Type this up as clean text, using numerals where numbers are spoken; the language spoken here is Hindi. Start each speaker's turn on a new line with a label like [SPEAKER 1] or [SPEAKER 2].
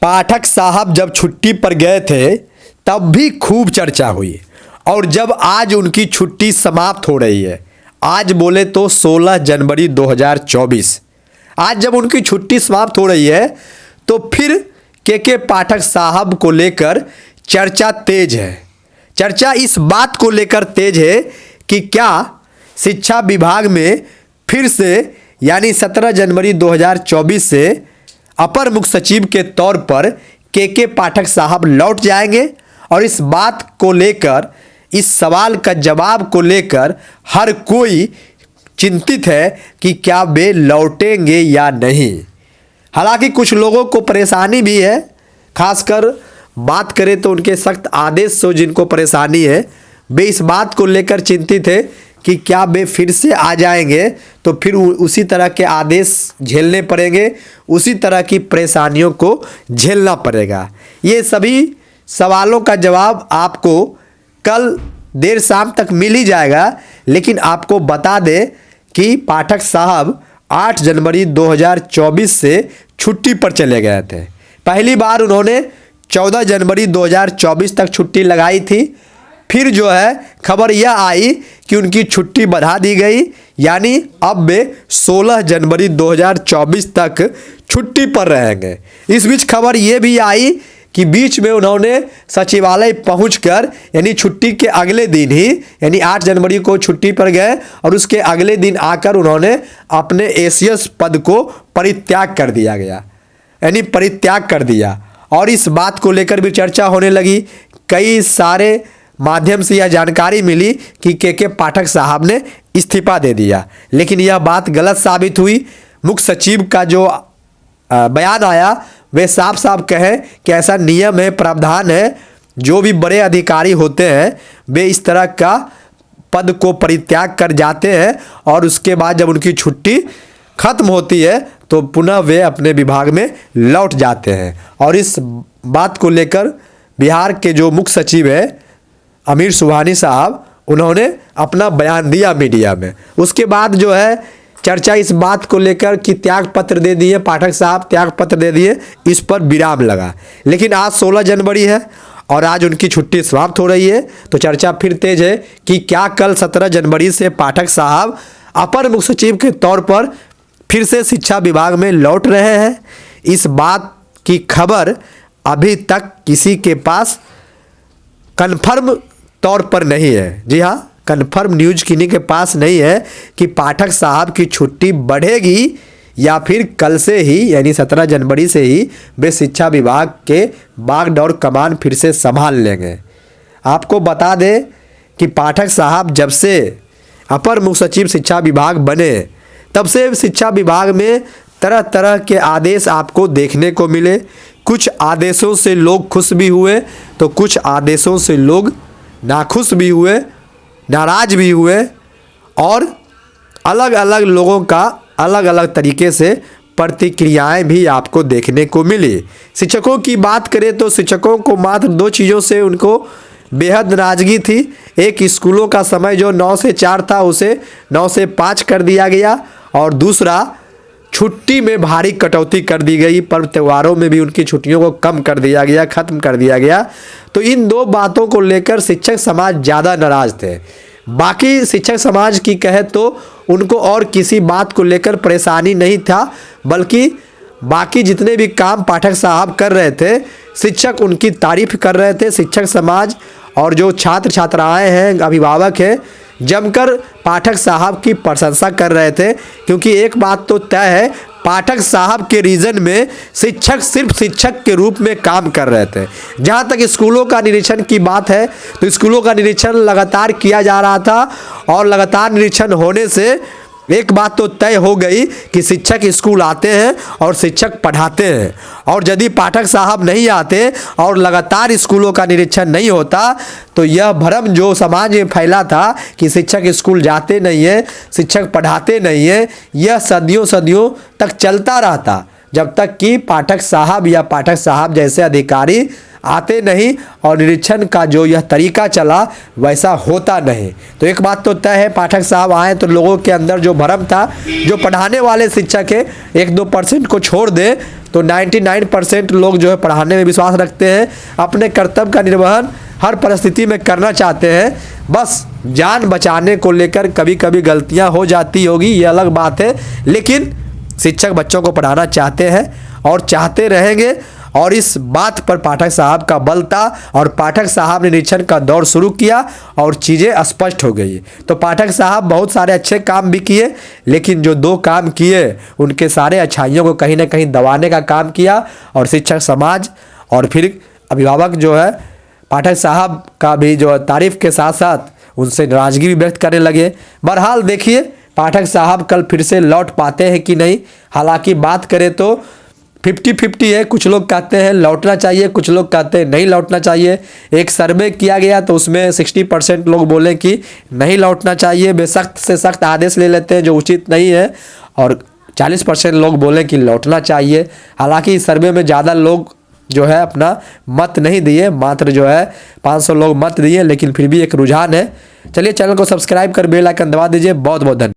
[SPEAKER 1] पाठक साहब जब छुट्टी पर गए थे तब भी खूब चर्चा हुई और जब आज उनकी छुट्टी समाप्त हो रही है, आज बोले तो 16 जनवरी 2024, आज जब उनकी छुट्टी समाप्त हो रही है तो फिर के पाठक साहब को लेकर चर्चा तेज है। चर्चा इस बात को लेकर तेज है कि क्या शिक्षा विभाग में फिर से यानी 17 जनवरी 2024 से अपर मुख्य सचिव के तौर पर के पाठक साहब लौट जाएंगे। और इस बात को लेकर, इस सवाल का जवाब को लेकर हर कोई चिंतित है कि क्या वे लौटेंगे या नहीं। हालांकि कुछ लोगों को परेशानी भी है, खासकर बात करें तो उनके सख्त आदेश से जिनको परेशानी है, वे इस बात को लेकर चिंतित है कि क्या वे फिर से आ जाएंगे तो फिर उसी तरह के आदेश झेलने पड़ेंगे, उसी तरह की परेशानियों को झेलना पड़ेगा। ये सभी सवालों का जवाब आपको कल देर शाम तक मिल ही जाएगा। लेकिन आपको बता दें कि पाठक साहब 8 जनवरी 2024 से छुट्टी पर चले गए थे। पहली बार उन्होंने 14 जनवरी 2024 तक छुट्टी लगाई थी। फिर जो है खबर यह आई कि उनकी छुट्टी बढ़ा दी गई, यानी अब वे 16 जनवरी 2024 तक छुट्टी पर रहेंगे। इस बीच खबर यह भी आई कि बीच में उन्होंने सचिवालय पहुंचकर यानी छुट्टी के अगले दिन ही यानी 8 जनवरी को छुट्टी पर गए और उसके अगले दिन आकर उन्होंने अपने एसीएस पद को परित्याग कर दिया गया, यानी परित्याग कर दिया। और इस बात को लेकर भी चर्चा होने लगी। कई सारे माध्यम से यह जानकारी मिली कि के पाठक साहब ने इस्तीफा दे दिया, लेकिन यह बात गलत साबित हुई। मुख्य सचिव का जो बयान आया वे साफ साफ कहे कि ऐसा नियम है, प्रावधान है, जो भी बड़े अधिकारी होते हैं वे इस तरह का पद को परित्याग कर जाते हैं और उसके बाद जब उनकी छुट्टी खत्म होती है तो पुनः वे अपने विभाग में लौट जाते हैं। और इस बात को लेकर बिहार के जो मुख्य सचिव है अमीर सुबहानी साहब, उन्होंने अपना बयान दिया मीडिया में। उसके बाद जो है चर्चा इस बात को लेकर कि त्याग पत्र दे दिए, पाठक साहब त्याग पत्र दे दिए, इस पर विराम लगा। लेकिन आज 16 जनवरी है और आज उनकी छुट्टी समाप्त हो रही है तो चर्चा फिर तेज है कि क्या कल 17 जनवरी से पाठक साहब अपर मुख्य सचिव के तौर पर फिर से शिक्षा विभाग में लौट रहे हैं। इस बात की खबर अभी तक किसी के पास कन्फर्म तौर पर नहीं है। जी हाँ, कन्फर्म न्यूज किन्हीं के पास नहीं है कि पाठक साहब की छुट्टी बढ़ेगी या फिर कल से ही यानी 17 जनवरी से ही वे शिक्षा विभाग के बागडोर कमान फिर से संभाल लेंगे। आपको बता दें कि पाठक साहब जब से अपर मुख्य सचिव शिक्षा विभाग बने तब से शिक्षा विभाग में तरह तरह के आदेश आपको देखने को मिले। कुछ आदेशों से लोग खुश भी हुए तो कुछ आदेशों से लोग नाखुश भी हुए, नाराज भी हुए और अलग अलग लोगों का अलग अलग तरीके से प्रतिक्रियाएं भी आपको देखने को मिली। शिक्षकों की बात करें तो शिक्षकों को मात्र 2 चीज़ों से उनको बेहद नाराजगी थी। एक, स्कूलों का समय जो 9 से 4 था उसे 9 से 5 कर दिया गया और दूसरा छुट्टी में भारी कटौती कर दी गई, पर्व त्योहारों में भी उनकी छुट्टियों को कम कर दिया गया, ख़त्म कर दिया गया। तो इन 2 बातों को लेकर शिक्षक समाज ज़्यादा नाराज थे। बाकी शिक्षक समाज की कहे तो उनको और किसी बात को लेकर परेशानी नहीं था, बल्कि बाकी जितने भी काम पाठक साहब कर रहे थे शिक्षक उनकी तारीफ कर रहे थे। शिक्षक समाज और जो छात्र छात्राएं हैं, अभिभावक हैं, जमकर पाठक साहब की प्रशंसा कर रहे थे। क्योंकि एक बात तो तय है, पाठक साहब के रीजन में शिक्षक सिर्फ शिक्षक के रूप में काम कर रहे थे। जहाँ तक स्कूलों का निरीक्षण की बात है तो स्कूलों का निरीक्षण लगातार किया जा रहा था और लगातार निरीक्षण होने से एक बात तो तय हो गई कि शिक्षक स्कूल आते हैं और शिक्षक पढ़ाते हैं। और यदि पाठक साहब नहीं आते और लगातार स्कूलों का निरीक्षण नहीं होता तो यह भ्रम जो समाज में फैला था कि शिक्षक स्कूल जाते नहीं हैं, शिक्षक पढ़ाते नहीं हैं, यह सदियों सदियों तक चलता रहता जब तक कि पाठक साहब या पाठक साहब जैसे अधिकारी आते नहीं और निरीक्षण का जो यह तरीका चला वैसा होता नहीं। तो एक बात तो तय है, पाठक साहब आए तो लोगों के अंदर जो भ्रम था, जो पढ़ाने वाले शिक्षक है 1-2% को छोड़ दे तो 99% लोग जो है पढ़ाने में विश्वास रखते हैं, अपने कर्तव्य का निर्वहन हर परिस्थिति में करना चाहते हैं। बस जान बचाने को लेकर कभी कभी गलतियां हो जाती होगी, ये अलग बात है, लेकिन शिक्षक बच्चों को पढ़ाना चाहते हैं और चाहते रहेंगे। और इस बात पर पाठक साहब का बल था और पाठक साहब ने निरीक्षण का दौर शुरू किया और चीज़ें स्पष्ट हो गई। तो पाठक साहब बहुत सारे अच्छे काम भी किए, लेकिन जो 2 काम किए उनके सारे अच्छाइयों को कहीं ना कहीं दबाने का काम किया। और शिक्षक समाज और फिर अभिभावक जो है पाठक साहब का भी जो तारीफ के साथ साथ उनसे नाराजगी भी व्यक्त करने लगे। बहरहाल देखिए पाठक साहब कल फिर से लौट पाते हैं कि नहीं। हालांकि बात करें तो 50-50 है, कुछ लोग कहते हैं लौटना चाहिए, कुछ लोग कहते हैं नहीं लौटना चाहिए। एक सर्वे किया गया तो उसमें 60% लोग बोले कि नहीं लौटना चाहिए, वे सख्त से सख्त आदेश ले लेते हैं जो उचित नहीं है, और 40% लोग बोले कि लौटना चाहिए। हालांकि इस सर्वे में ज़्यादा लोग जो है अपना मत नहीं दिए, मात्र जो है 500 लोग मत दिए, लेकिन फिर भी एक रुझान है। चलिए चैनल को सब्सक्राइब कर बेल आइकन दबा दीजिए। बहुत बहुत धन्यवाद।